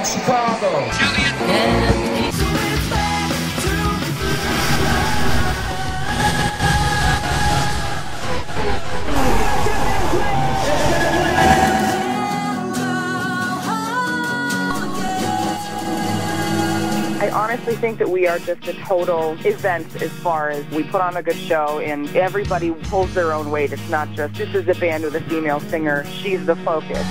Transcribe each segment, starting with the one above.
Chicago. I honestly think that we are just a total event as far as we put on a good show and everybody pulls their own weight. It's not just, this is a band with a female singer, she's the focus.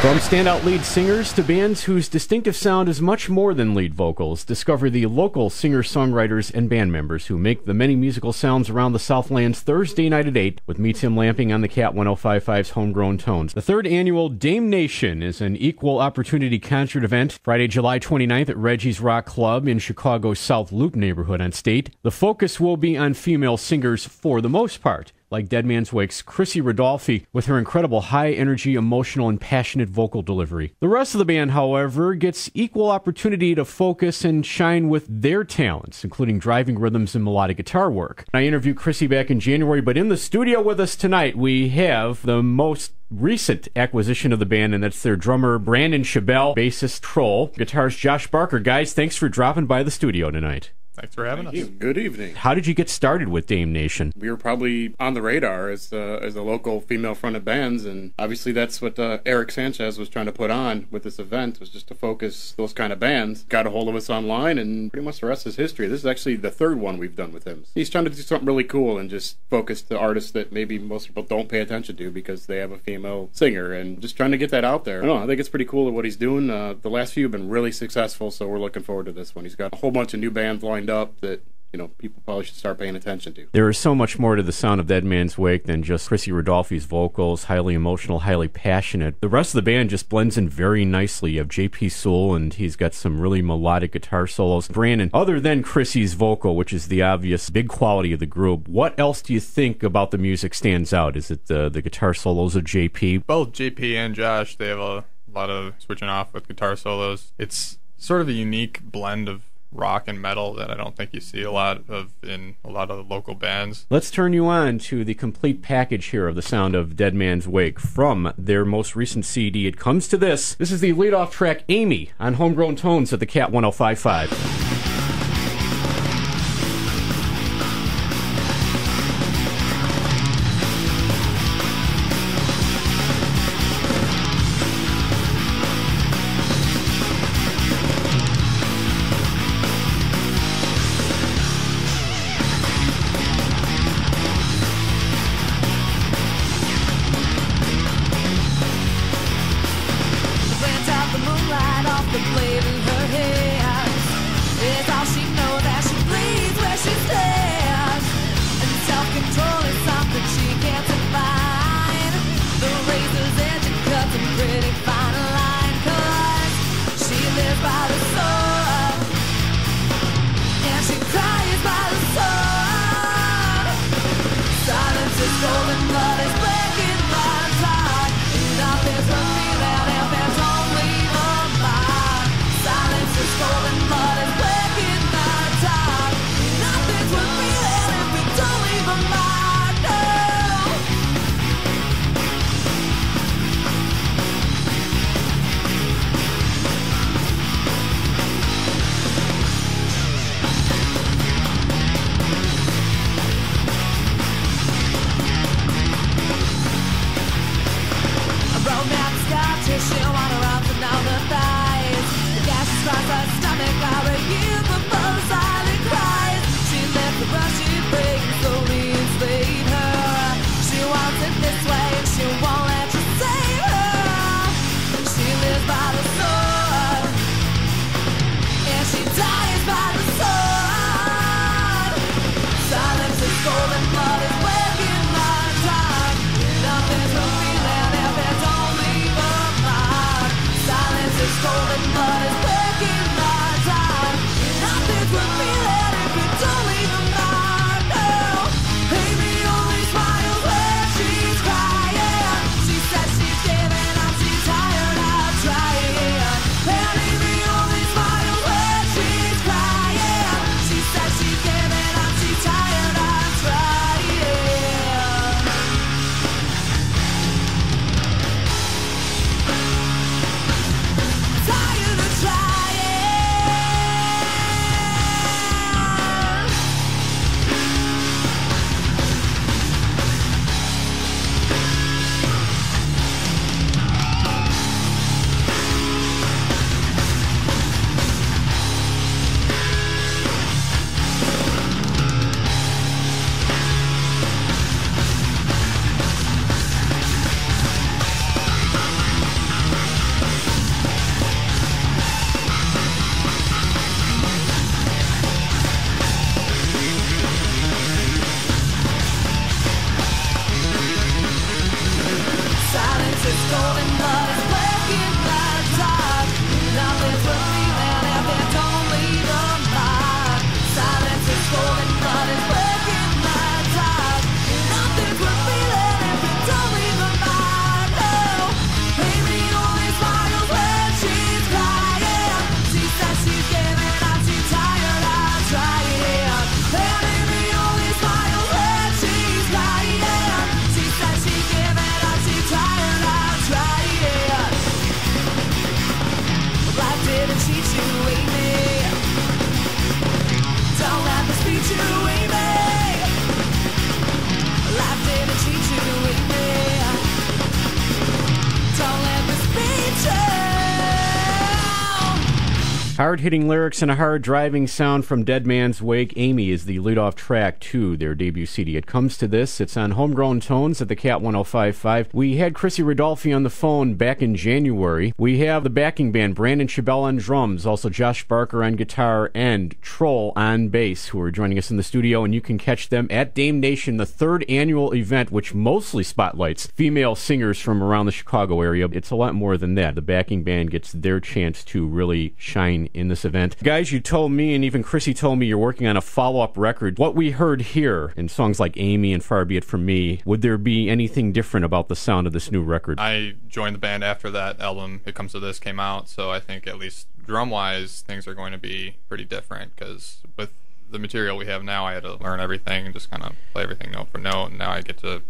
From standout lead singers to bands whose distinctive sound is much more than lead vocals, discover the local singer-songwriters and band members who make the many musical sounds around the Southlands Thursday night at 8 with me, Tim Lamping, on the Cat 105.5's Homegrown Tones. The third annual Dame Nation is an equal opportunity concert event Friday, July 29th at Reggie's Rock Club in Chicago's South Loop neighborhood on State. The focus will be on female singers for the most part, like Deadmanswake's Chrissy Rodolphe with her incredible high-energy, emotional, and passionate vocal delivery. The rest of the band, however, gets equal opportunity to focus and shine with their talents, including driving rhythms and melodic guitar work. I interviewed Chrissy back in January, but in the studio with us tonight, we have the most recent acquisition of the band, and that's their drummer, Brandon Chabelle, bassist Troll, guitarist Josh Barker. Guys, thanks for dropping by the studio tonight. Thanks for having us. Good evening. How did you get started with Dame Nation? We were probably on the radar as a local female-fronted bands, and obviously that's what Eric Sanchez was trying to put on with this event, was just to focus those kind of bands. Got a hold of us online, and pretty much the rest is history. This is actually the third one we've done with him. He's trying to do something really cool and just focus the artists that maybe most people don't pay attention to because they have a female singer, and just trying to get that out there. I don't know, I think it's pretty cool what he's doing. The last few have been really successful, so we're looking forward to this one. He's got a whole bunch of new bands lined up that, you know, people probably should start paying attention to. There is so much more to the sound of Deadmanswake than just Chrissy Rodolphe's vocals, highly emotional, highly passionate. The rest of the band just blends in very nicely. You have J.P. Sewell, and he's got some really melodic guitar solos. Brandon, other than Chrissy's vocal, which is the obvious big quality of the group, what else do you think about the music stands out? Is it the guitar solos of J.P.? Both J.P. and Josh, they have a lot of switching off with guitar solos. It's sort of a unique blend of rock and metal that I don't think you see a lot of in a lot of the local bands. Let's turn you on to the complete package here of the sound of Deadmanswake from their most recent CD. It comes to this. This is the lead-off track, Amy, on Homegrown Tones at the Cat 105.5. The blade in her hands is all she knows as she bleeds where she stands. And self-control is something she can't define. The razor's edge it cuts a pretty fine line, 'cause she lives by the sword and she cries by the sword. Silence is golden, blood is breaking my heart. Nothing's for me that if there's only golden blood is breaking my heart. Nothing's with me that if it's only for mine. golden blood is breaking the dark. Nothing's worth feeling if it don't leave a mark. Silence is golden blood is breaking the dark. Nothing's worth feeling if it don't leave a mark. Oh, Amy only smiles when she's crying. She says she's giving up, she's tired of trying. And Amy only smiles when she's crying. She says she's giving up, she's tired of trying. Life didn't cheat you, Amy. Don't let this beat you, Amy. Life didn't cheat you, Amy. Don't let this beat you. Hard-hitting lyrics and a hard-driving sound from Deadmanswake. Amy is the lead-off track to their debut CD. It comes to this. It's on Homegrown Tones at the Cat 105.5. We had Chrissy Rodolfi on the phone back in January. We have the backing band, Brandon Chabelle on drums, also Josh Barker on guitar, and Troll on bass, who are joining us in the studio, and you can catch them at Dame Nation, the third annual event, which mostly spotlights female singers from around the Chicago area. It's a lot more than that. The backing band gets their chance to really shine in this event. Guys, you told me, and even Chrissy told me, you're working on a follow-up record. What we heard here in songs like Amy and Far Be It From Me, would there be anything different about the sound of this new record? I joined the band after that album, It Comes to This, came out, so I think at least drum-wise, things are going to be pretty different, because with the material we have now, I had to learn everything and just kind of play everything note for note, and now I get to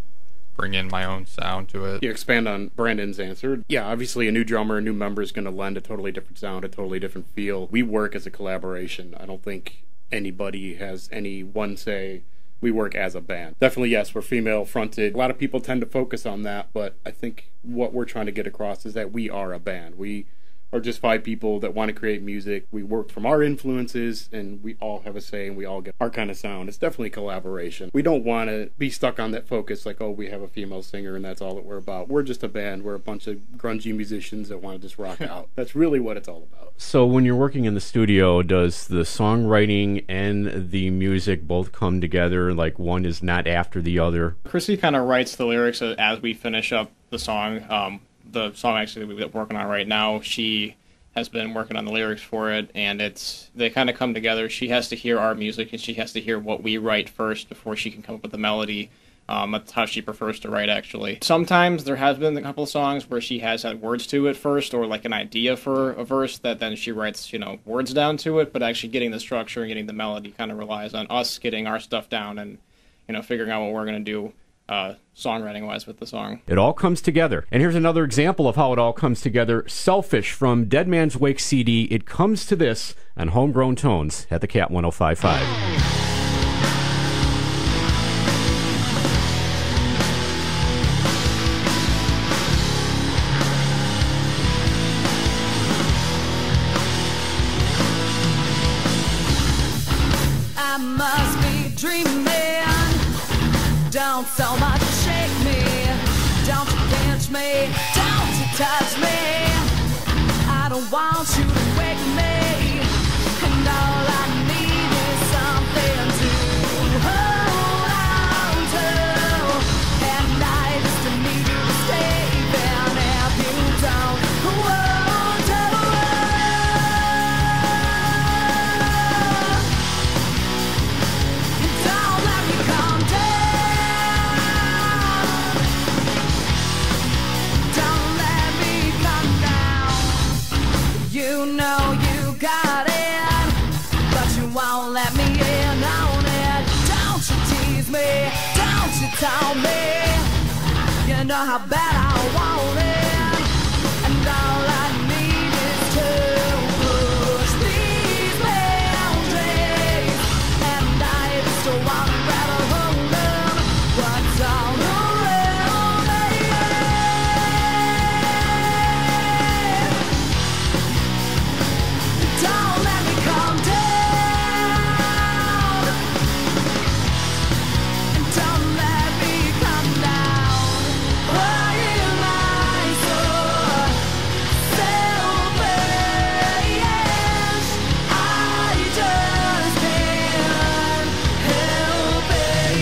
bring in my own sound to it. You expand on Brandon's answer. Yeah, obviously a new drummer, a new member is going to lend a totally different sound, a totally different feel. We work as a collaboration. I don't think anybody has any one say. We work as a band. Definitely, yes, we're female fronted. A lot of people tend to focus on that, but I think what we're trying to get across is that we are a band. We are just 5 people that want to create music. We work from our influences, and we all have a say, and we all get our kind of sound. It's definitely collaboration. We don't want to be stuck on that focus, like, oh, we have a female singer, and that's all that we're about. We're just a band. We're a bunch of grungy musicians that want to just rock out. That's really what it's all about. So when you're working in the studio, does the songwriting and the music both come together, like one is not after the other? Chrissy kind of writes the lyrics as we finish up the song. The song actually that we're working on right now, she has been working on the lyrics for it, and they kind of come together. She has to hear our music, and she has to hear what we write first before she can come up with the melody. That's how she prefers to write, actually. Sometimes there has been a couple of songs where she has had words to it first, or like an idea for a verse that then she writes, words down to it, but actually getting the structure and getting the melody kind of relies on us getting our stuff down and, figuring out what we're going to do songwriting-wise with the song. It all comes together. And here's another example of how it all comes together. Selfish from Deadmanswake CD. It comes to this on Homegrown Tones at the Cat 105.5. I must be dreaming. Don't so much shake me. Don't you pinch me. Don't you touch me. I don't want you to wake me. And all I need is something to hold on to. And I just need you to stay even if you don't want to. Don't let me come down. You know you got it, but you won't let me in on it. Don't you tease me, don't you tell me. You know how bad I want it, and all I need is to push these boundaries. And I just want to grab a hold of what's all around me. Don't let me come down. Don't let me come down. Why am I so selfish? I just can't help it.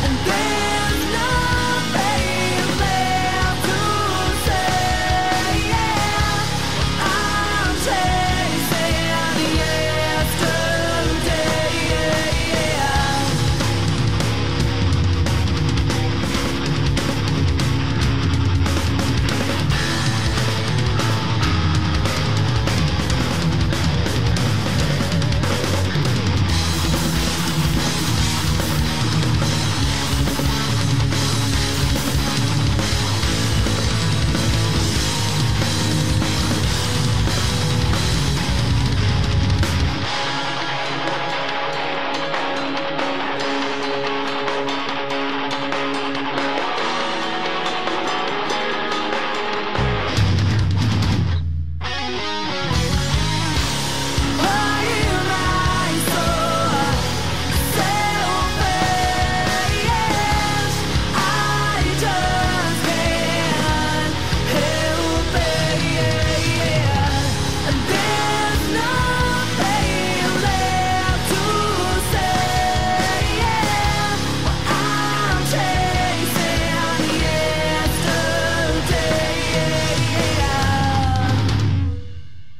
And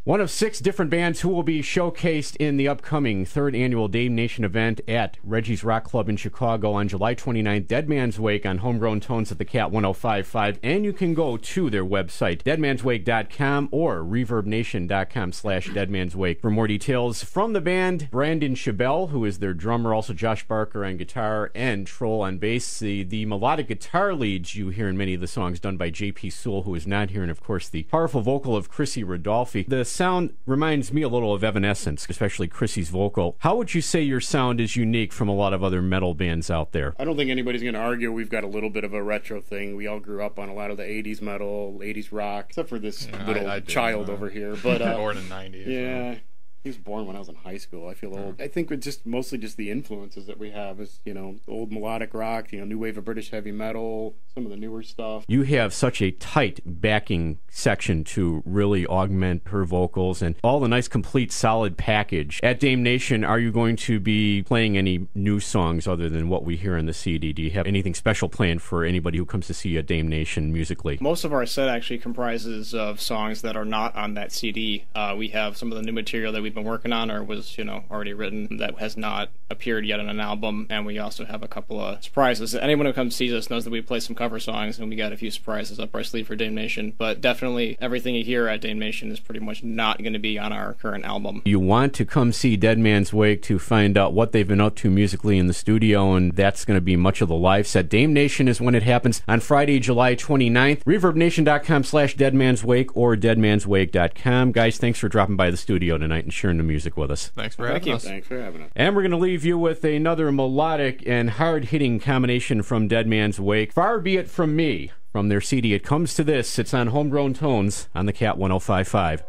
One of 6 different bands who will be showcased in the upcoming 3rd annual Dame Nation event at Reggie's Rock Club in Chicago on July 29th, Deadmanswake on Homegrown Tones at the Cat 105.5, and you can go to their website, deadmanswake.com or reverbnation.com/deadmanswake for more details. From the band, Brandon Chabelle, who is their drummer, also Josh Barker on guitar, and Troll on bass. The melodic guitar leads you hear in many of the songs done by J.P. Sewell, who is not here, and of course the powerful vocal of Chrissy Rodolfi. The sound reminds me a little of Evanescence, especially Chrissy's vocal. How would you say your sound is unique from a lot of other metal bands out there? I don't think anybody's going to argue we've got a little bit of a retro thing. We all grew up on a lot of the 80s metal, 80s rock, except for this little child over here. But born in 90s. Yeah. He was born when I was in high school. I feel old. I think it's mostly just the influences that we have is, old melodic rock, new wave of British heavy metal, some of the newer stuff. You have such a tight backing section to really augment her vocals and all the nice, complete, solid package. At Dame Nation, are you going to be playing any new songs other than what we hear on the CD? Do you have anything special planned for anybody who comes to see you at Dame Nation musically? Most of our set actually comprises of songs that are not on that CD. We have some of the new material that we've been working on or was already written that has not appeared yet on an album, and we also have a couple of surprises. Anyone who comes sees us knows that we play some cover songs, and we got a few surprises up our sleeve for Dame Nation, but definitely everything you hear at Dame Nation is pretty much not going to be on our current album. You want to come see Deadmanswake to find out what they've been up to musically in the studio, and that's going to be much of the live set. Dame Nation is when it happens on Friday, July 29th. ReverbNation.com/Deadmanswake or Deadmanswake.com. Guys, thanks for dropping by the studio tonight and sharing the music with us. Thanks for having us. Thanks for having us. And we're going to leave you with another melodic and hard-hitting combination from Deadmanswake. Far be it from me. From their CD, It Comes to This. It's on Homegrown Tones on the Cat 105.5.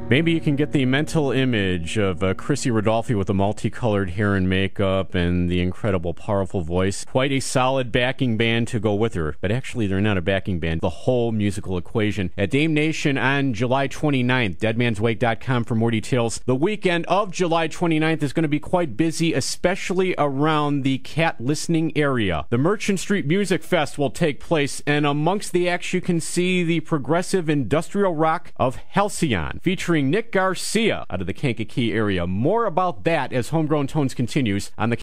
Maybe you can get the mental image of Chrissy Rodolphe with the multicolored hair and makeup and the incredible, powerful voice. Quite a solid backing band to go with her. But actually, they're not a backing band. The whole musical equation. At Dame Nation on July 29th. Deadmanswake.com for more details. The weekend of July 29th is going to be quite busy, especially around the cat listening area. The Merchant Street Music Fest will take place, and amongst the acts you can see the progressive industrial rock of Halcyon, featuring Nick Garcia out of the Kankakee area. More about that as Homegrown Tones continues on the